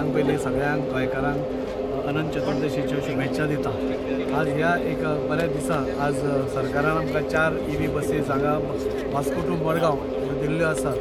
सगळ्यांक पयलीं सगळ्यांक गोंयकारांक अनंत चतुर्दशीच्यो शुभेच्छा दिता। आज ह्या एक बऱ्या दिसा आज सरकारान आमकां 4 EV बसीस हांगा वास्को टू मडगांव दिल्ल्यो आसा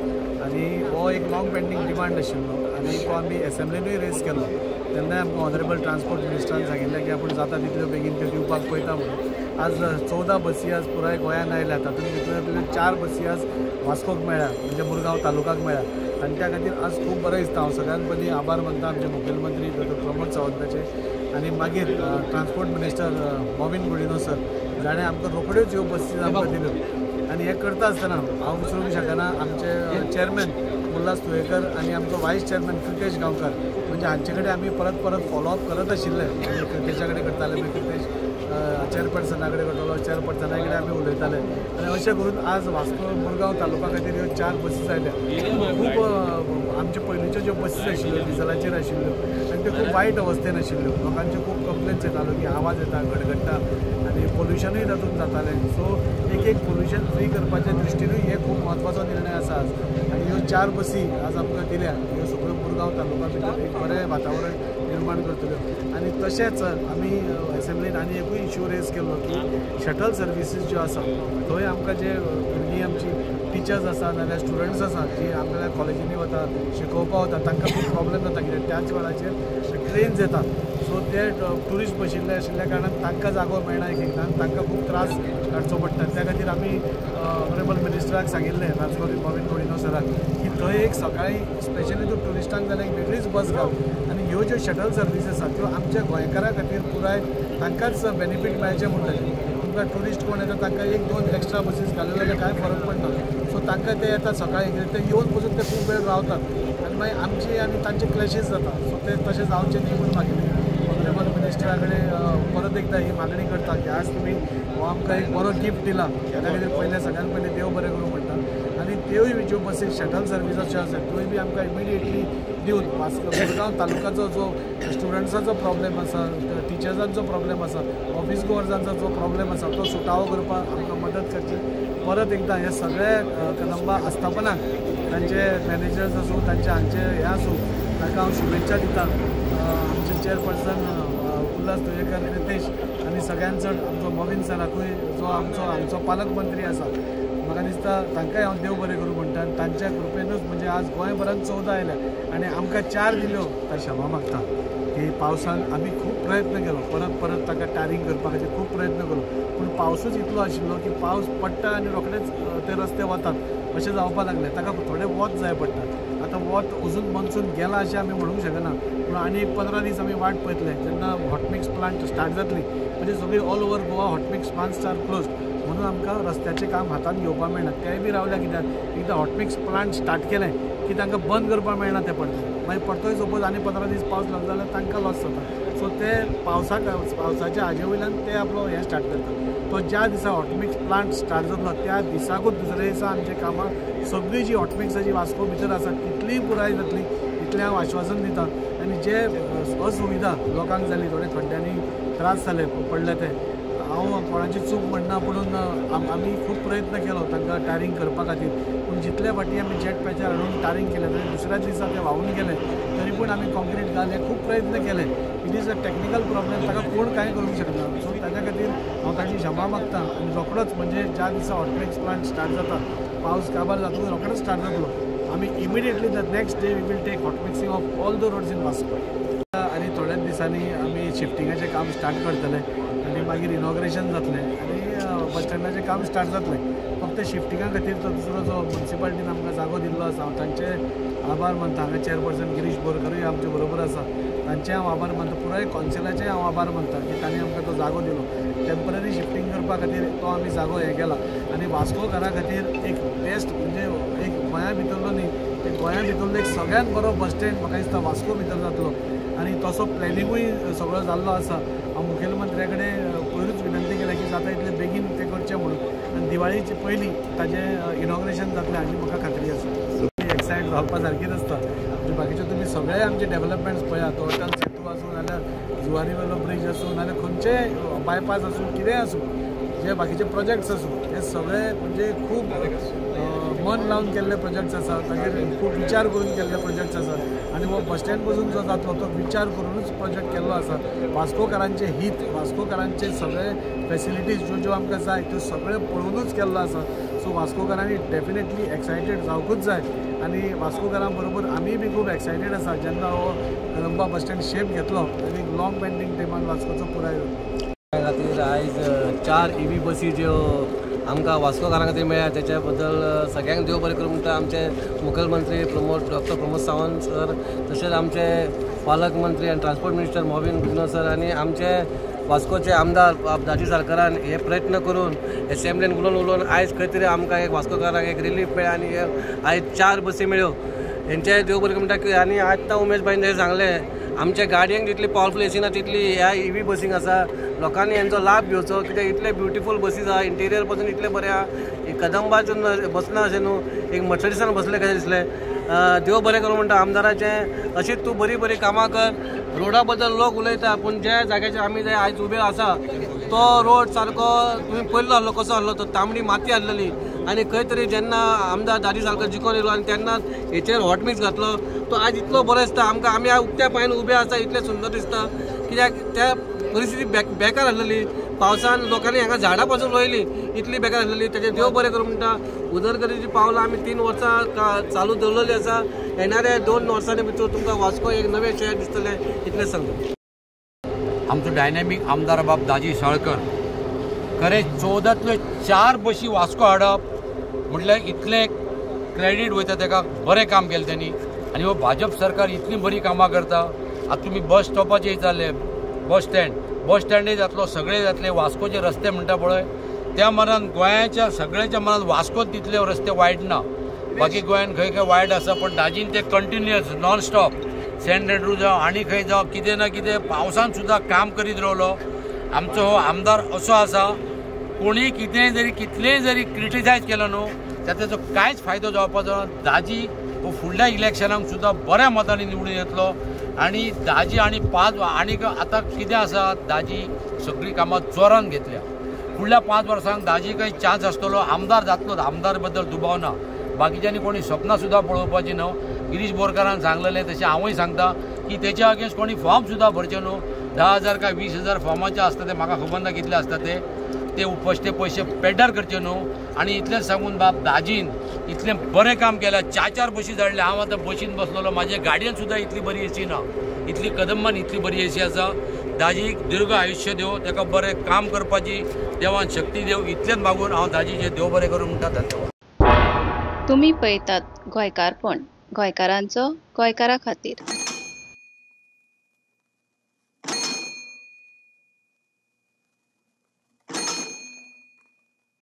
आनी हो एक लॉंग पेंडींग डिमांड आशिल्लो आनी तो आमी एसेंब्लीनूय रेज केलो। तेन्नाय आमकां ऑनरेबल ट्रान्सपोर्ट मिनिस्टरान सांगिल्लें की आपूण जाता तितल्यो बेगीन त्यो दिवपाक पळयता म्हणून। आज 14 बसी आज पुराय गोंयांत आयल्या, तातूंत भितर 4 बसी आज वास्कोक मेळ्ळ्या म्हणजे मुरगांव तालुकाक मेळ्ळ्या आनी त्या खातीर आज खूब बरें दिसता। हांव सगळ्यान पयलीं आभार मानता आमचे मुखेलमंत्री डॉ. प्रमोद सावंताचे आनी मागीर ट्रान्सपोर्ट मिनिस्टर मॉविन गुडिनो सर जाणें आमकां रोखड्योच ह्यो बसी आमकां दिल्यो आनी हें करता आसतना हांव विसरूंक शकना आमचे चेअरमॅन उल्हास तुयेकर आनी आमचो वायस चेअरमॅन कृतेश गांवकार म्हणजे हांचे कडेन आमी परत फॉलोअप करत आशिल्ले। म्हणजे कृतेशा कडेन करताले, मागीर कृतेश चेअरपर्सना कडेन करतालो, चेअरपर्सना कडेन आमी उलयताले आनी अशें करून आज वास्को मुरगांव तालुका खातीर ह्यो 4 बसीस आयल्या। खूब आमचे पयलींच्यो ज्यो बसीस आशिल्ल्यो डिझलाचेर आशिल्ल्यो आनी त्यो खूब वायट अवस्थेन आशिल्ल्यो। लोकांचे खूब कंप्लेन्स येताल्यो की आवाज येता, गडगडटा आनी पोल्युशनूय तातूंत जातालें। सो एक पोल्युशन फ्री करपाच्या दृश्टीनूय हे खूब म्हत्वाचो निर्णय आसा आज आनी ह्यो 4 बसी आज आमकां दिल्या। ह्यो सगळ्यो मुरगांव तालुका भितर एक बरें वातावरण निर्माण करतल्यो आनी तशेंच आमी एसेंब्लीन आनी एकूय इश्यू रेज केल्लो की शटल सर्विसीस ज्यो आसा थंय आमकां जे भुरगीं आमची टिचर्स आसा नाजाल्यार स्टुडंट्स आसा जी आपल्या कॉलेजींनी वता शिकोवपाक वता तांकां खूब प्रॉब्लेम जाता कित्याक त्याच वेळाचेर ट्रेन्स येतात। सो ते ट्युरिस्ट बशिल्ले आशिल्ल्या कारणान तांकां जागो मेळना एकदां तांकां खूब त्रास काडचो पडटा। त्या खातीर आमी ऑनरेबल मिनिस्टराक सांगिल्लें ट्रान्सपोर्ट मॉविन गुडिनो सराक की थंय एक सकाळीं स्पेशली तूं ट्युरिस्टांक जाल्यार एक वेगळीच बस घाल आनी ह्यो ज्यो शटल सर्विसीस आसा त्यो आमच्या गोंयकारां खातीर पुराय तांकांच बेनिफीट मेळचें म्हणटलें। तुमकां ट्युरिस्ट कोण येता तांकां 1-2 एक्स्ट्रा बसीस घाल्यो जाल्यार कांय फरक पडना। सो तांकां ते येता सकाळीं कितें ते येवन पसून ते खूब वेळ रावतात आनी मागीर आमची आनी तांचे क्लॅशीस जाता। सो ते तशें जावचें न्ही म्हणून मागिल्लें ऑनरेबल मिनिस्टरा कडेन परत एकदां ही मागणी करता की आज तुमी हो आमकां एक बरो गिफ्ट दिला त्या खातीर पयलें सगळ्यान पयलीं देव बरें करूं म्हणटा आनी त्योय ज्यो बसीस शटल सर्विसीस ज्यो आसात त्योय बी आमकां इमिडिएटली दिवन मुरगांव तालुकाचो जो स्टुडंट्साचो प्रॉब्लेम आसा, टिचर्सांचो प्रॉब्लेम आसा, ऑफिस गोवर्सांचो जो प्रॉब्लेम आसा तो सुटावो करपाक आमकां मदत करची। परत एकदां हे सगळे कदंबा आस्थापनाक तांचे मॅनेजर्स आसूं तांचे हांगचे हे आसूं ताका हांव शुभेच्छा दिता। आमचे चेअरपर्सन उल्हास तुयेकर कृतेश आनी सगळ्यान चड आमचो मॉविन सराकूय जो आमचो पालक मंत्री आसा म्हाका दिसता तांकांय हांव देव बरें करूं म्हणटा आनी तांच्या कृपेनूच म्हणजे आज गोंयभरांत 14 आयल्या आनी आमकां 4 दिल्यो ताका क्षमा मागता। की पावसान आमी खूब प्रयत्न केलो परत ताका टायरिंग करपा खातीर खूब प्रयत्न केलो पूण पावसूच इतलो आशिल्लो की पावस पडटा आनी रोखडेच ते रस्ते वतात अशें जावपाक लागलें। ताका थोडें वत जाय पडटा। आतां वत अजून मनसून गेलां अशें आमी म्हणूंक शकना पूण आनी 15 दीस आमी वाट पळयतले जेन्ना हॉटमिक्स प्लांट स्टार्ट जातली म्हणजे सगळी all over Goa hotmix plants are close म्हणून आमकां रस्त्याचें काम हातान घेवपाक मेळना। तेंय बी रावल्या कित्याक एकदां हॉटमिक्स प्लांट स्टार्ट केलें की तांकां बंद करपाक मेळना ते पडटलें मागीर परतोय सपोज आनी 15 दीस पावस लागलो जाल्यार तांकां लॉस जाता। सो ते पावसाच्या हाजे वयल्यान ते आपलो हें स्टार्ट करता। तो ज्या दिसा हॉटमिक्स प्लांट स्टार्ट जातलो त्या दिसाकूच दुसऱ्या दिसा आमचें कामां सगळीं जी हॉटमिक्साची वास्को भितर आसा तितलीय पुराय जातली इतलें हांव आश्वासन दिता। आनी जे असुविधा लोकांक जाली थोडे खड्ड्यांनी त्रास जाले पडले ते हांव कोणाची चूक म्हणना पुणून आमी खूब प्रयत्न केलो तांकां टायरिंग करपा खातीर पूण जितले फाटी आमी जेट पॅचर हाडून टायरिंग केलें तरी दुसऱ्या दिसा ते व्हांवून गेले तरी पूण आमी कॉन्क्रीट घाले खूब प्रयत्न केले। It is a technical problem ताका कोण कांय करूंक शकना। सो ताच्या खातीर हांव ताची क्षमा मागता आनी रोखडोच म्हणजे ज्या दिसा हॉटमिक्स प्लांट स्टार्ट जाता पावस काबार जातकच रोखडोच स्टार्ट जातलो आमी immediately the next day we will take hotmixing of all the roads in Vasco आनी थोड्याच दिसांनी आमी शिफ्टिंगाचें काम स्टार्ट करतले आनी मागीर इनॉग्रेशन जातलें आनी बस स्टँडाचें काम स्टार्ट जातलें। फक्त शिफ्टिंगा खातीर तो दुसरो जो मुन्सिपाल्टीन आमकां जागो दिल्लो आसा हांव तांचे आभार मानता। हांगा चेअरपर्सन गिरीश बोरकरूय आमचे बरोबर आसा तांचे हांव आभार मानता। पुराय कौन्सिलाचे हांव आभार मानता की तांणी आमकां तो जागो दिलो टेम्पररी शिफ्टिंग करपा खातीर तो आमी जागो हें केला आनी वास्कोकारा खातीर एक बेस्ट म्हणजे एक गोंया भितरलो न्ही एक गोंया भितरलो एक सगळ्यान बरो बस स्टँड म्हाका दिसता वास्को भितर जातलो आनी तसो प्लॅनिंगूय सगळो जाल्लो आसा। हांव मुखेलमंत्र्या कडेन पयरूच विनंती केल्या की जाता तितले बेगीन तें करचें म्हणून आनी दिवाळीचे पयलीं ताजें इनॉग्रेशन जातलें हाची म्हाका खात्री आसा। एक्सायट जावपा सारकीच आसता म्हणजे बाकीचे तुमी सगळे आमचे डेव्हलपमेंट्स पळयात तो अटल सेतू आसूं नाल्यार जुवारी वेलो ब्रिज आसूं नाल्यार खंयचेय बायपास आसूं कितेंय आसूं जे बाकीचे प्रोजेक्ट्स आसूं हे सगळे म्हणजे खूब मन लावन केल्ले प्रोजेक्ट्स आसा, ताचेर खूब विचार करून केल्ले प्रोजेक्ट्स आसा आनी हो बस स्टँड पासून जो जातलो तो विचार करूनच प्रोजेक्ट केल्लो आसा। वास्कोकारांचे हित, वास्कोकारांचे सगळे फॅसिलिटीज ज्यो आमकां जाय त्यो सगळे पळोवनूच केल्लो आसा। सो वास्कोकारांनी डेफिनेटली एक्सायटेड जावकूच जाय आनी वास्कोकारां बरोबर आमी बी खूब एक्सायटेड आसा जेन्ना हो कदंबा बस स्टँड शेप घेतलो आनी लॉंग पेंडींग टायमान वास्कोचो पुराय त्या खातीर आयज 4 EV बसी ज्यो आमकां वास्कोकारां खातीर मेळ्ळ्या त्याच्या बद्दल सगळ्यांक देव बरें करूं म्हणटा आमचे मुखेलमंत्री डॉक्टर प्रमोद सावंत सर, तशेंच आमचे पालकमंत्री आनी ट्रान्सपोर्ट मिनिस्टर मोहन गुजनो सर आनी आमचे वास्कोचे आमदार दाजी सरकारान हे प्रयत्न करून एसेंब्लीन उलोवन आयज खंय तरी आमकां एक वास्कोकारांक एक रिलीफ मेळ्ळा आनी आयज 4 बसी मेळ्ळ्यो। हेंचे देव बरें म्हणटा की आनी आतां उमेश भाईन हे सांगलें आमच्या गाडयांक जितली पावरफुल एसी ना तितली ह्या EV बसींक आसा। लोकांनी हेंचो लाभ घेवचो कित्याक इतले ब्युटिफूल बसीस आहा, इंटिरियर पासून इतले बरें आहा। कदंबाच्यान बसना अशें न्हू, एक मर्सडिसान बसले कशें दिसलें। देव बरें करूं म्हणटा आमदाराचें, अशीच तूं बरी बरी कामां कर। रोडा बद्दल लोक उलयता पूण ज्या जाग्याचेर आमी जंय आयज उबे आसा तो रोड सारको तुमी पयलो आहलो कसो आहलो, तो तांबडी माती आहलेली आनी खंय तरी जेन्ना आमदार दाजी सारको जिखून येयलो आनी तेन्ना हेचेर हॉट मिक्स घातलो तो आयज इतलो बरो दिसता आमकां। आमी उक्त्या पांयान उबे आसा इतलें सुंदर दिसता कित्याक त्या परिस्थिती बेकार आहलेली, पावसान लोकांनी हांगा झाडां पासून रोयली इतली बेकार आहलेली। तेजें देव बरें करूं म्हणटा उदरगतीची पावलां आमी 3 वर्सां चालू दवरलेली आसा। येणाऱ्या 2 वर्सांनी भितर तुमकां वास्को एक नवें शहर दिसतलें इतलें सांगता। आमचो डायनॅमीक आमदार बाब दाजी साळकर खरें 14तल्यो 4 बसी वास्को हाडप म्हटल्यार इतलें क्रेडीट वयता ताका, बरें काम केलें त्यांनी। आनी हो भाजप सरकार इतली बरी कामां करता। आतां तुमी बस स्टॉपाचेर जाले, बस स्टँडय जातलो, सगळे जातले। वास्कोचे रस्ते म्हणटा पळय त्या मनान गोंयाच्या सगळ्याच्या मनान वास्कोच तितले रस्ते वायट ना, बाकी गोंयान खंय खंय वायट आसा पण दाजीन ते continuous non stop Saint Andrew जावं आनी खंय जावं कितें ना कितें पावसान सुद्दां काम करीत रावलो। आमचो हो आमदार असो आसा कोणी कितेंय जरी कितलेंय जरी क्रिटिसायज केलो न्हू ताचो कांयच फायदो जावपाचो ना। दाजी हो फुडल्या इलेक्शनाक सुद्दां बऱ्या मतांनी निवडून येतलो आनी दाजी आनी 5 आनीक आतां कितें आसा दाजी सगळीं कामां जोरान घेतल्या। फुडल्या 5 वर्सांक दाजी काही चान्स आसतलो, आमदार जातलो, आमदार बद्दल दुबाव ना। बाकीच्यांनी कोणी सपनां सुद्दां पळोवपाची न्हू। गिरीश बोरकारान सांगलेलें तशें हांवूय सांगता की तेच्या अगेन्स्ट कोणी फॉर्म सुद्दां भरचे न्हू। 10,000 काय 20,000 फॉर्माचे आसता ते म्हाका खबर ना कितले आसता ते ते पयशे पेड्डार करचे न्हू। आनी इतलें सांगून बाब दाजीन इतलें बरें काम केलां, 4 बसी धाडल्या। हांव आतां बसीन बसलोलो, म्हाज्या गाडयेन सुद्दां इतली बरी एसी ना, इतली कदंबान इतली बरी एसी आसा। दाजीक दीर्घ आयुश्य देव, ताका बरें काम करपाची देवान शक्ती देव, इतलेंच मागून हांव दाजीचें देव बरें करूं म्हणटा। धन्यवाद। तुम्ही पळयतात गोंयकारपण, गोंयकारांचो गोंयकारा खातीर।